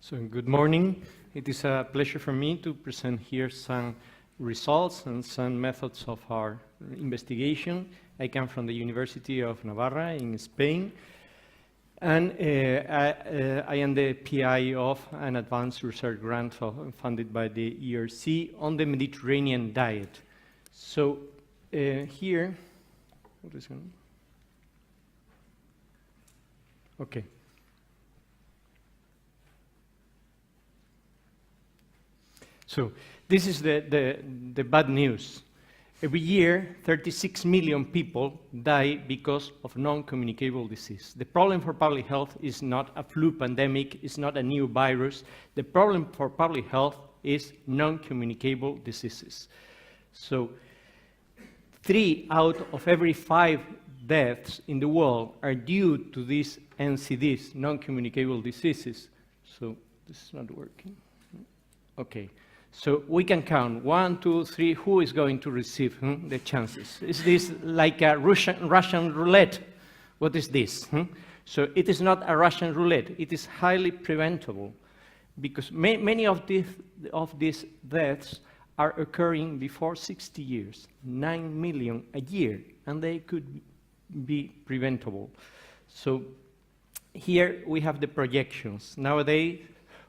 So good morning. It is a pleasure for me to present here some results and some methods of our investigation. I come from the University of Navarra in Spain, and I am the PI of an advanced research grant funded by the ERC on the Mediterranean diet. So here, what is going on? Okay. So this is the bad news. Every year, 36 million people die because of non-communicable disease. The problem for public health is not a flu pandemic, it's not a new virus. The problem for public health is non-communicable diseases. So 3 out of every 5 deaths in the world are due to these NCDs, non-communicable diseases. So this is not working. Okay. So we can count 1, 2, 3. Who is going to receive the chances? Is this like a Russian roulette? What is this? So it is not a Russian roulette. It is highly preventable because many of these deaths are occurring before 60 years, 9 million a year, and they could be preventable. So here we have the projections. Nowadays,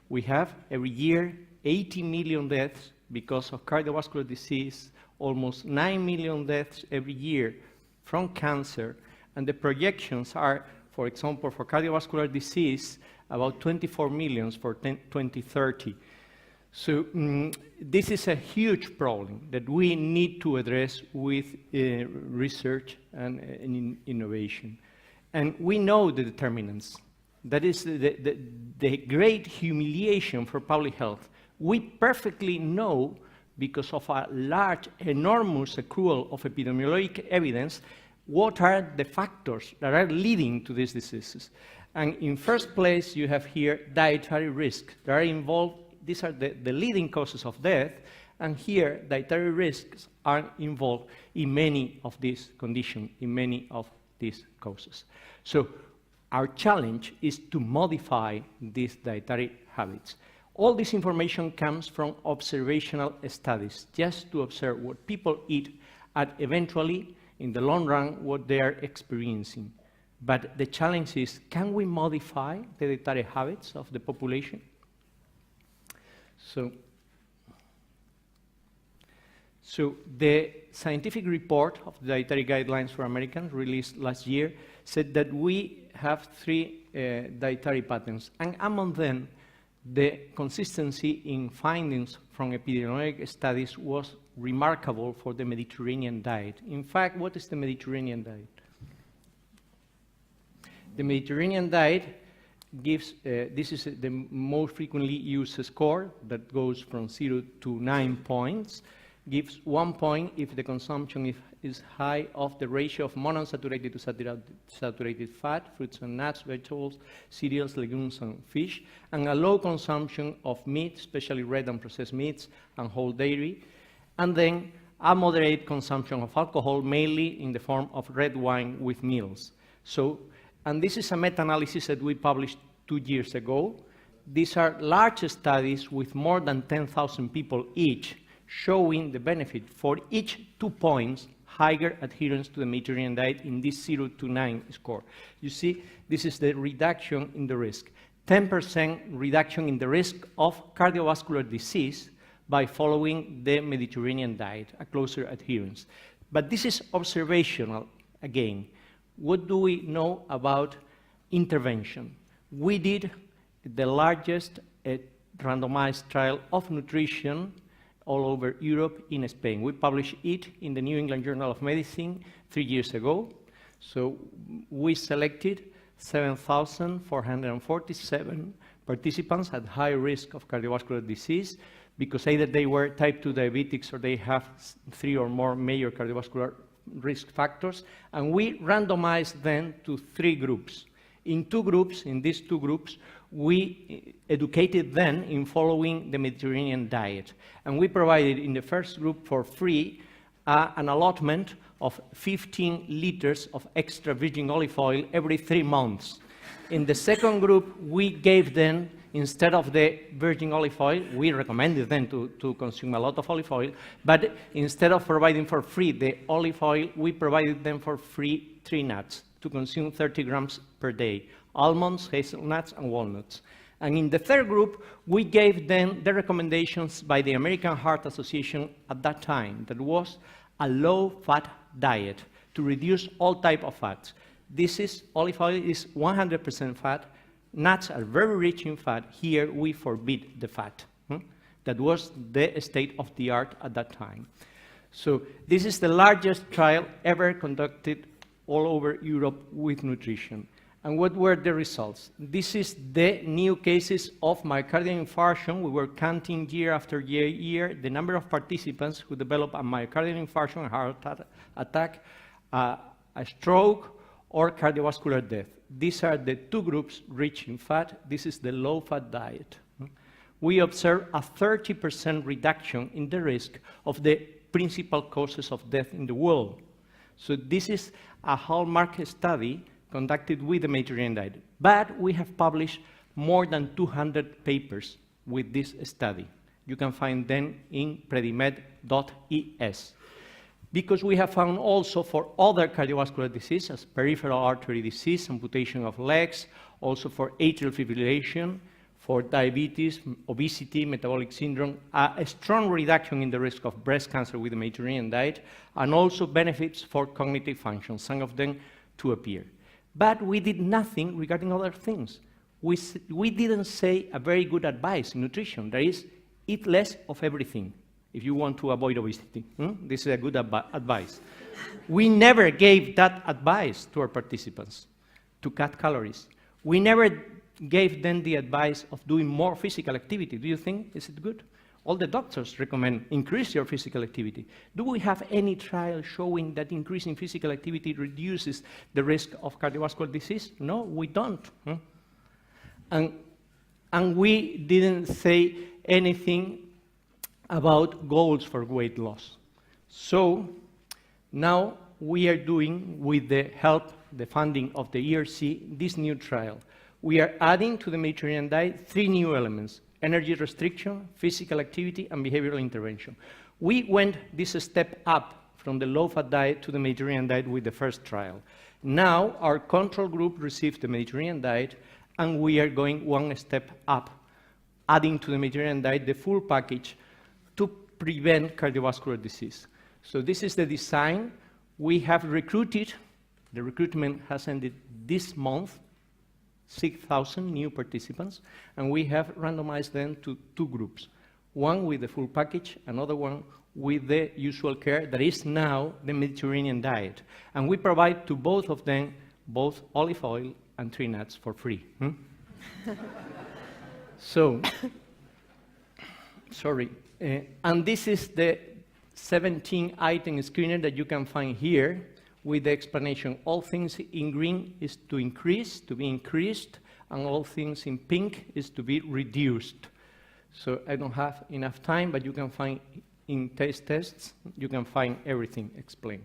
we have every year 80 million deaths because of cardiovascular disease, almost 9 million deaths every year from cancer, and the projections are, for example, for cardiovascular disease, about 24 million for 2030. So this is a huge problem that we need to address with research and innovation. And we know the determinants. That is the great humiliation for public health. We perfectly know, because of a large, enormous accrual of epidemiologic evidence, what are the factors that are leading to these diseases. And in first place, you have here dietary risk. They are involved, these are the leading causes of death, and here dietary risks are involved in many of these conditions, in many of these causes. So our challenge is to modify these dietary habits. All this information comes from observational studies, just to observe what people eat and eventually, in the long run, what they are experiencing. But the challenge is, can we modify the dietary habits of the population? So the scientific report of the Dietary Guidelines for Americans released last year said that we have 3 dietary patterns, and among them, the consistency in findings from epidemiologic studies was remarkable for the Mediterranean diet. In fact, what is the Mediterranean diet? The Mediterranean diet gives, this is the most frequently used score that goes from 0 to 9 points, gives 1 point if the consumption is high of the ratio of monounsaturated to saturated fat, fruits and nuts, vegetables, cereals, legumes, and fish, and a low consumption of meat, especially red and processed meats, and whole dairy, and then a moderate consumption of alcohol, mainly in the form of red wine with meals. So, and this is a meta-analysis that we published 2 years ago. These are large studies with more than 10,000 people each, showing the benefit for each 2 points higher adherence to the Mediterranean diet in this 0 to 9 score. You see, this is the reduction in the risk. 10% reduction in the risk of cardiovascular disease by following the Mediterranean diet, a closer adherence. But this is observational again. What do we know about intervention? We did the largest randomized trial of nutrition all over Europe in Spain. We published it in the New England Journal of Medicine 3 years ago. So we selected 7,447 participants at high risk of cardiovascular disease because either they were type 2 diabetics or they have 3 or more major cardiovascular risk factors, and we randomized them to 3 groups. In these two groups, we educated them in following the Mediterranean diet. And we provided in the first group for free an allotment of 15 liters of extra virgin olive oil every 3 months. In the second group, we gave them, instead of the virgin olive oil, we recommended them to consume a lot of olive oil, but instead of providing for free the olive oil, we provided them for free tree nuts to consume 30 grams per day, almonds, hazelnuts, and walnuts. And in the third group, we gave them the recommendations by the American Heart Association at that time, that was a low-fat diet to reduce all type of fats. This is, olive oil is 100% fat. Nuts are very rich in fat. Here, we forbid the fat. That was the state of the art at that time. So this is the largest trial ever conducted all over Europe with nutrition. And what were the results? This is the new cases of myocardial infarction. We were counting year after year the number of participants who develop a myocardial infarction, a heart attack, a stroke, or cardiovascular death. These are the two groups rich in fat. This is the low-fat diet. We observe a 30% reduction in the risk of the principal causes of death in the world. So this is a hallmark study conducted with the Mediterranean diet. But we have published more than 200 papers with this study. You can find them in PREDIMED.es. Because we have found also for other cardiovascular diseases, peripheral artery disease, amputation of legs, also for atrial fibrillation, for diabetes, obesity, metabolic syndrome, a strong reduction in the risk of breast cancer with the Mediterranean diet, and also benefits for cognitive function, some of them to appear. But we did nothing regarding other things. We didn't say a very good advice in nutrition. That is, eat less of everything if you want to avoid obesity. This is a good advice. We never gave that advice to our participants, to cut calories. We never gave them the advice of doing more physical activity. Do you think, is it good? All the doctors recommend increase your physical activity. Do we have any trial showing that increasing physical activity reduces the risk of cardiovascular disease? No, we don't. And we didn't say anything about goals for weight loss. So now we are doing, with the help, the funding of the ERC, this new trial. We are adding to the Mediterranean diet 3 new elements: energy restriction, physical activity, and behavioral intervention. We went this step up from the low-fat diet to the Mediterranean diet with the first trial. Now our control group received the Mediterranean diet, and we are going one step up, adding to the Mediterranean diet the full package to prevent cardiovascular disease. So this is the design. We have recruited, the recruitment has ended this month, 6,000 new participants, and we have randomized them to 2 groups, one with the full package, another one with the usual care that is now the Mediterranean diet. And we provide to both of them both olive oil and tree nuts for free. So, sorry. And this is the 17-item screener that you can find here with the explanation. All things in green is to increase, to be increased, and all things in pink is to be reduced. So I don't have enough time, but you can find in taste tests, you can find everything explained.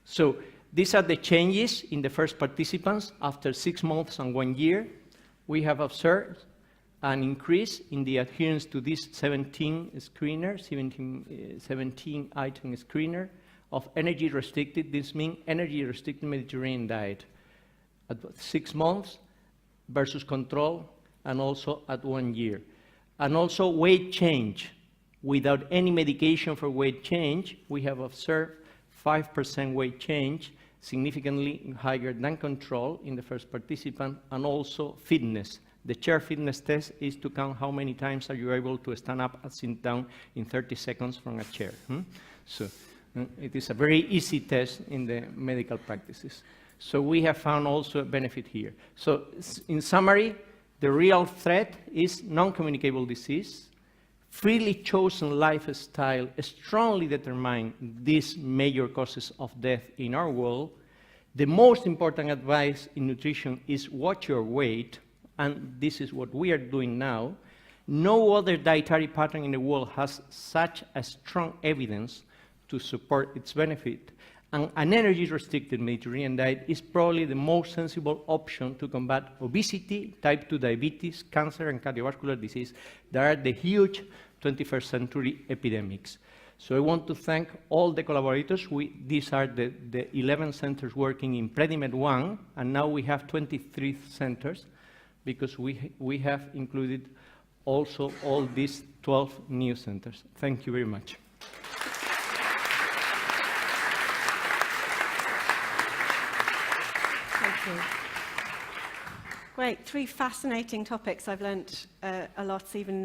So these are the changes in the first participants after 6 months and 1 year. We have observed an increase in the adherence to this 17-item screener of energy restricted. This means energy restricted Mediterranean diet at 6 months versus control, and also at 1 year. And also weight change. Without any medication for weight change, we have observed 5% weight change, significantly higher than control in the first participant, and also fitness. The chair fitness test is to count how many times are you able to stand up and sit down in 30 seconds from a chair. So it is a very easy test in the medical practices. So we have found also a benefit here. So in summary, the real threat is non-communicable disease. Freely chosen lifestyle strongly determine these major causes of death in our world. The most important advice in nutrition is watch your weight, and this is what we are doing now. No other dietary pattern in the world has such a strong evidence to support its benefit. And an energy-restricted Mediterranean diet is probably the most sensible option to combat obesity, type 2 diabetes, cancer, and cardiovascular disease that are the huge 21st century epidemics. So I want to thank all the collaborators. These are the 11 centers working in PREDIMED1, and now we have 23 centers because we have included also all these 12 new centers. Thank you very much. Great, 3 fascinating topics. I've learnt a lot, even